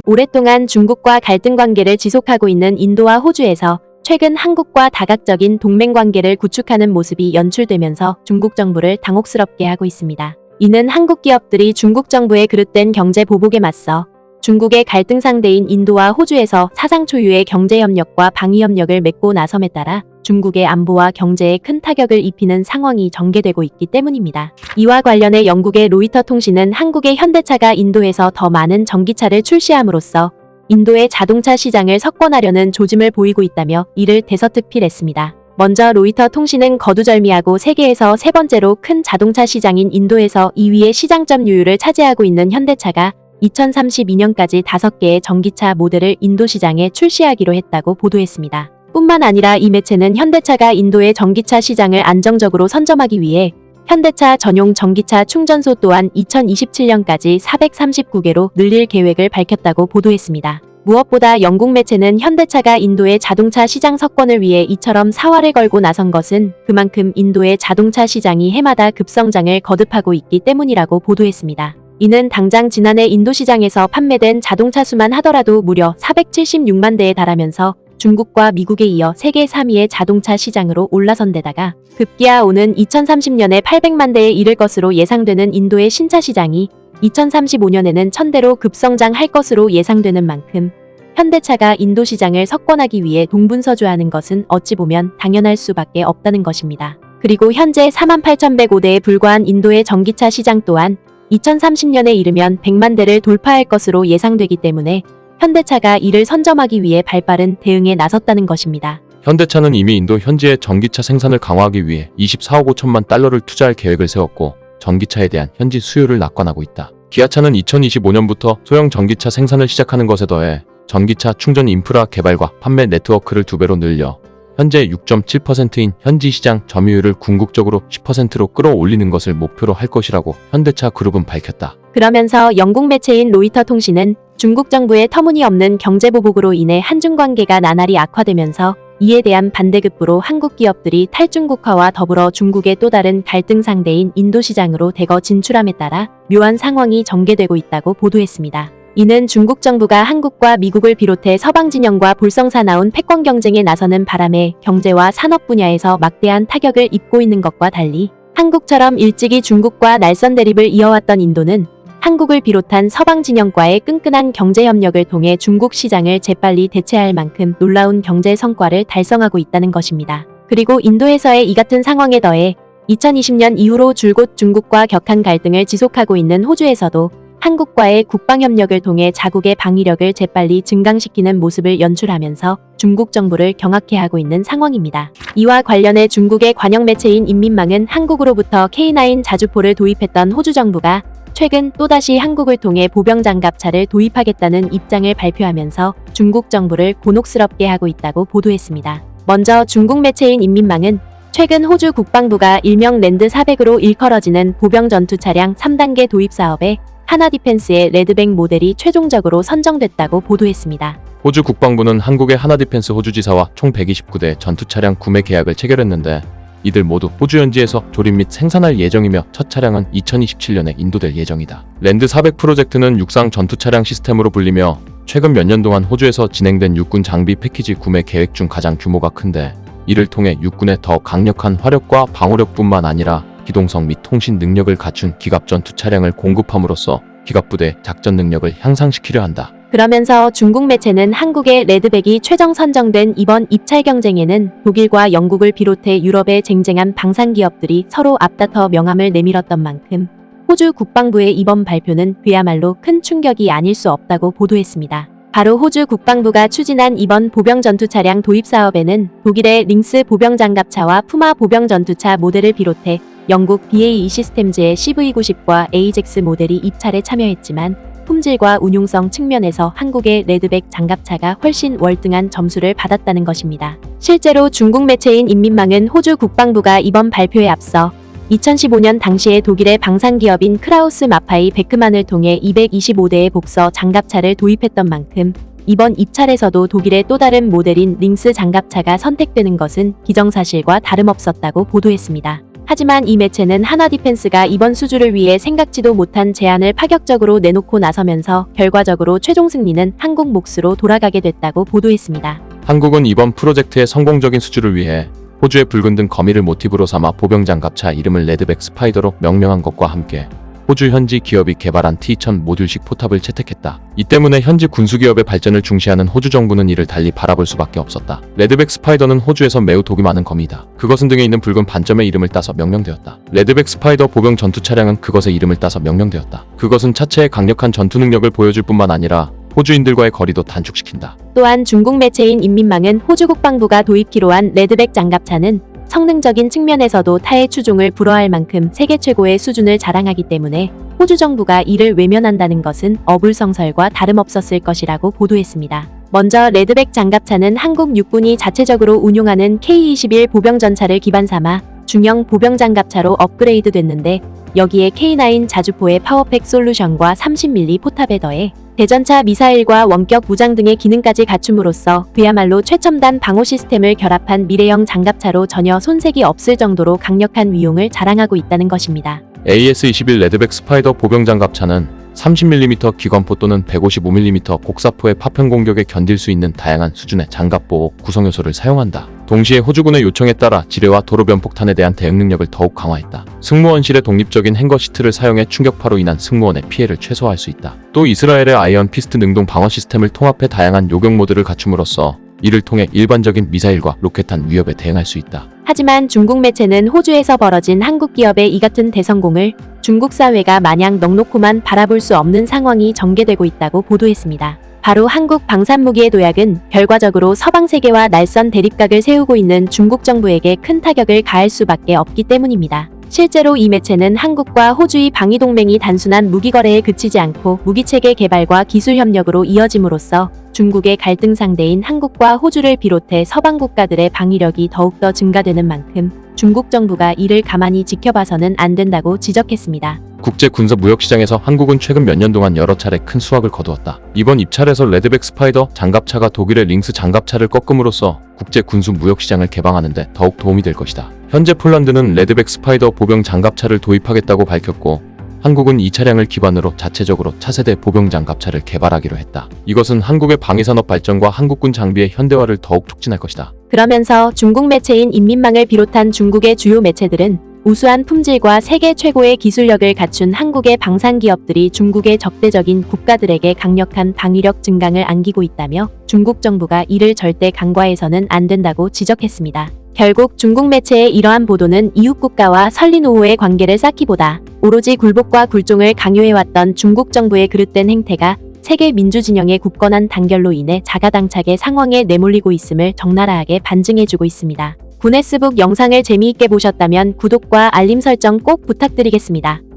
오랫동안 중국과 갈등 관계를 지속하고 있는 인도와 호주에서 최근 한국과 다각적인 동맹 관계를 구축하는 모습이 연출되면서 중국 정부를 당혹스럽게 하고 있습니다. 이는 한국 기업들이 중국 정부의 그릇된 경제 보복에 맞서 중국의 갈등 상대인 인도와 호주에서 사상 초유의 경제협력과 방위협력을 맺고 나섬에 따라 중국의 안보와 경제에 큰 타격을 입히는 상황이 전개되고 있기 때문입니다. 이와 관련해 영국의 로이터 통신은 한국의 현대차가 인도에서 더 많은 전기차를 출시함으로써 인도의 자동차 시장을 석권하려는 조짐을 보이고 있다며 이를 대서특필했습니다. 먼저 로이터 통신은 거두절미하고 세계에서 세 번째로 큰 자동차 시장인 인도에서 2위의 시장 점유율을 차지하고 있는 현대차가 2032년까지 5개의 전기차 모델을 인도 시장에 출시하기로 했다고 보도했습니다. 뿐만 아니라 이 매체는 현대차가 인도의 전기차 시장을 안정적으로 선점하기 위해 현대차 전용 전기차 충전소 또한 2027년까지 439개로 늘릴 계획을 밝혔다고 보도했습니다. 무엇보다 영국 매체는 현대차가 인도의 자동차 시장 석권을 위해 이처럼 사활을 걸고 나선 것은 그만큼 인도의 자동차 시장이 해마다 급성장을 거듭하고 있기 때문이라고 보도했습니다. 이는 당장 지난해 인도 시장에서 판매된 자동차 수만 하더라도 무려 476만 대에 달하면서 중국과 미국에 이어 세계 3위의 자동차 시장으로 올라선 데다가 급기야 오는 2030년에 800만 대에 이를 것으로 예상되는 인도의 신차 시장이 2035년에는 1000대로 급성장할 것으로 예상되는 만큼 현대차가 인도 시장을 석권하기 위해 동분서주하는 것은 어찌 보면 당연할 수밖에 없다는 것입니다. 그리고 현재 48,105대에 불과한 인도의 전기차 시장 또한 2030년에 이르면 100만 대를 돌파할 것으로 예상되기 때문에 현대차가 이를 선점하기 위해 발빠른 대응에 나섰다는 것입니다. 현대차는 이미 인도 현지의 전기차 생산을 강화하기 위해 24억 5천만 달러를 투자할 계획을 세웠고 전기차에 대한 현지 수요를 낙관하고 있다. 기아차는 2025년부터 소형 전기차 생산을 시작하는 것에 더해 전기차 충전 인프라 개발과 판매 네트워크를 2배로 늘려 현재 6.7%인 현지 시장 점유율을 궁극적으로 10%로 끌어올리는 것을 목표로 할 것이라고 현대차 그룹은 밝혔다. 그러면서 영국 매체인 로이터 통신은 중국 정부의 터무니없는 경제보복으로 인해 한중 관계가 나날이 악화되면서 이에 대한 반대급부로 한국 기업들이 탈중국화와 더불어 중국의 또 다른 갈등 상대인 인도 시장으로 대거 진출함에 따라 묘한 상황이 전개되고 있다고 보도했습니다. 이는 중국 정부가 한국과 미국을 비롯해 서방 진영과 볼성사나운 패권 경쟁에 나서는 바람에 경제와 산업 분야에서 막대한 타격을 입고 있는 것과 달리 한국처럼 일찍이 중국과 날선 대립을 이어왔던 인도는 한국을 비롯한 서방 진영과의 끈끈한 경제협력을 통해 중국 시장을 재빨리 대체할 만큼 놀라운 경제 성과를 달성하고 있다는 것입니다. 그리고 인도에서의 이 같은 상황에 더해 2020년 이후로 줄곧 중국과 격한 갈등을 지속하고 있는 호주에서도 한국과의 국방협력을 통해 자국의 방위력을 재빨리 증강시키는 모습을 연출하면서 중국 정부를 경악해 하고 있는 상황입니다. 이와 관련해 중국의 관영 매체인 인민망은 한국으로부터 K9 자주포를 도입했던 호주 정부가 최근 또다시 한국을 통해 보병장갑차를 도입하겠다는 입장을 발표하면서 중국 정부를 곤혹스럽게 하고 있다고 보도했습니다. 먼저 중국 매체인 인민망은 최근 호주 국방부가 일명 랜드 400으로 일컬어지는 보병 전투 차량 3단계 도입 사업에 하나디펜스의 레드백 모델이 최종적으로 선정됐다고 보도했습니다. 호주 국방부는 한국의 하나디펜스 호주지사와 총 129대 전투차량 구매 계약을 체결했는데 이들 모두 호주 현지에서 조립 및 생산할 예정이며 첫 차량은 2027년에 인도될 예정이다. 랜드 400 프로젝트는 육상 전투차량 시스템으로 불리며 최근 몇 년 동안 호주에서 진행된 육군 장비 패키지 구매 계획 중 가장 규모가 큰데 이를 통해 육군의 더 강력한 화력과 방어력뿐만 아니라 기동성 및 통신 능력을 갖춘 기갑 전투 차량을 공급함으로써 기갑부대 작전 능력을 향상시키려 한다. 그러면서 중국 매체는 한국의 레드백이 최종 선정된 이번 입찰 경쟁에는 독일과 영국을 비롯해 유럽의 쟁쟁한 방산 기업들이 서로 앞다퉈 명함을 내밀었던 만큼 호주 국방부의 이번 발표는 그야말로 큰 충격이 아닐 수 없다고 보도했습니다. 바로 호주 국방부가 추진한 이번 보병 전투 차량 도입 사업에는 독일의 링스 보병 장갑차와 푸마 보병 전투차 모델을 비롯해 영국 BAE 시스템즈의 CV90과 AJAX 모델이 입찰에 참여했지만 품질과 운용성 측면에서 한국의 레드백 장갑차가 훨씬 월등한 점수를 받았다는 것입니다. 실제로 중국 매체인 인민망은 호주 국방부가 이번 발표에 앞서 2015년 당시에 독일의 방산기업인 크라우스 마파이 베크만을 통해 225대의 복서 장갑차를 도입했던 만큼 이번 입찰에서도 독일의 또 다른 모델인 링스 장갑차가 선택되는 것은 기정사실과 다름없었다고 보도했습니다. 하지만 이 매체는 한화 디펜스가 이번 수주를 위해 생각지도 못한 제안을 파격적으로 내놓고 나서면서 결과적으로 최종 승리는 한국 몫으로 돌아가게 됐다고 보도했습니다. 한국은 이번 프로젝트의 성공적인 수주를 위해 호주의 붉은 등 거미를 모티브로 삼아 보병 장갑차 이름을 레드백 스파이더로 명명한 것과 함께 호주 현지 기업이 개발한 T-1000 모듈식 포탑을 채택했다. 이 때문에 현지 군수기업의 발전을 중시하는 호주 정부는 이를 달리 바라볼 수밖에 없었다. 레드백 스파이더는 호주에서 매우 독이 많은 거미이다. 그것은 등에 있는 붉은 반점의 이름을 따서 명명되었다. 레드백 스파이더 보병 전투 차량은 그것의 이름을 따서 명명되었다. 그것은 차체의 강력한 전투 능력을 보여줄 뿐만 아니라 호주인들과의 거리도 단축시킨다. 또한 중국 매체인 인민망은 호주 국방부가 도입키로 한 레드백 장갑차는 성능적인 측면에서도 타의 추종을 불허할 만큼 세계 최고의 수준을 자랑하기 때문에 호주 정부가 이를 외면한다는 것은 어불성설과 다름없었을 것이라고 보도했습니다. 먼저 레드백 장갑차는 한국 육군이 자체적으로 운용하는 K-21 보병 전차를 기반 삼아 중형 보병 장갑차로 업그레이드 됐는데 여기에 K9 자주포의 파워팩 솔루션과 30mm 포탑에 더해 대전차 미사일과 원격 무장 등의 기능까지 갖춤으로써 그야말로 최첨단 방호 시스템을 결합한 미래형 장갑차로 전혀 손색이 없을 정도로 강력한 위용을 자랑하고 있다는 것입니다. AS-21 레드백 스파이더 보병 장갑차는 30mm 기관포 또는 155mm 곡사포의 파편 공격에 견딜 수 있는 다양한 수준의 장갑보호 구성 요소를 사용한다. 동시에 호주군의 요청에 따라 지뢰와 도로변폭탄에 대한 대응 능력을 더욱 강화했다. 승무원실의 독립적인 행거 시트를 사용해 충격파로 인한 승무원의 피해를 최소화할 수 있다. 또 이스라엘의 아이언 피스트 능동 방어 시스템을 통합해 다양한 요격 모드를 갖춤으로써 이를 통해 일반적인 미사일과 로켓탄 위협에 대응할 수 있다. 하지만 중국 매체는 호주에서 벌어진 한국 기업의 이 같은 대성공을 중국 사회가 마냥 넉놓고만 바라볼 수 없는 상황이 전개되고 있다고 보도했습니다. 바로 한국 방산무기의 도약은 결과적으로 서방 세계와 날선 대립각을 세우고 있는 중국 정부에게 큰 타격을 가할 수밖에 없기 때문입니다. 실제로 이 매체는 한국과 호주의 방위동맹이 단순한 무기거래에 그치지 않고 무기체계 개발과 기술 협력으로 이어짐으로써 중국의 갈등 상대인 한국과 호주를 비롯해 서방 국가들의 방위력이 더욱더 증가되는 만큼 중국 정부가 이를 가만히 지켜봐서는 안 된다고 지적했습니다. 국제 군사 무역 시장에서 한국은 최근 몇 년 동안 여러 차례 큰 수확을 거두었다. 이번 입찰에서 레드백 스파이더 장갑차가 독일의 링스 장갑차를 꺾음으로써 국제 군수 무역 시장을 개방하는 데 더욱 도움이 될 것이다. 현재 폴란드는 레드백 스파이더 보병 장갑차를 도입하겠다고 밝혔고 한국은 이 차량을 기반으로 자체적으로 차세대 보병 장갑차를 개발하기로 했다. 이것은 한국의 방위산업 발전과 한국군 장비의 현대화를 더욱 촉진할 것이다. 그러면서 중국 매체인 인민망을 비롯한 중국의 주요 매체들은 우수한 품질과 세계 최고의 기술력을 갖춘 한국의 방산 기업들이 중국의 적대적인 국가들에게 강력한 방위력 증강을 안기고 있다며 중국 정부가 이를 절대 간과해서는 안 된다고 지적했습니다. 결국 중국 매체의 이러한 보도는 이웃 국가와 설린우호의 관계를 쌓기보다 오로지 굴복과 굴종을 강요해왔던 중국 정부의 그릇된 행태가 세계 민주진영의 굳건한 단결로 인해 자가당착의 상황에 내몰리고 있음을 적나라하게 반증해주고 있습니다. 구네스북 영상을 재미있게 보셨다면 구독과 알림 설정 꼭 부탁드리겠습니다.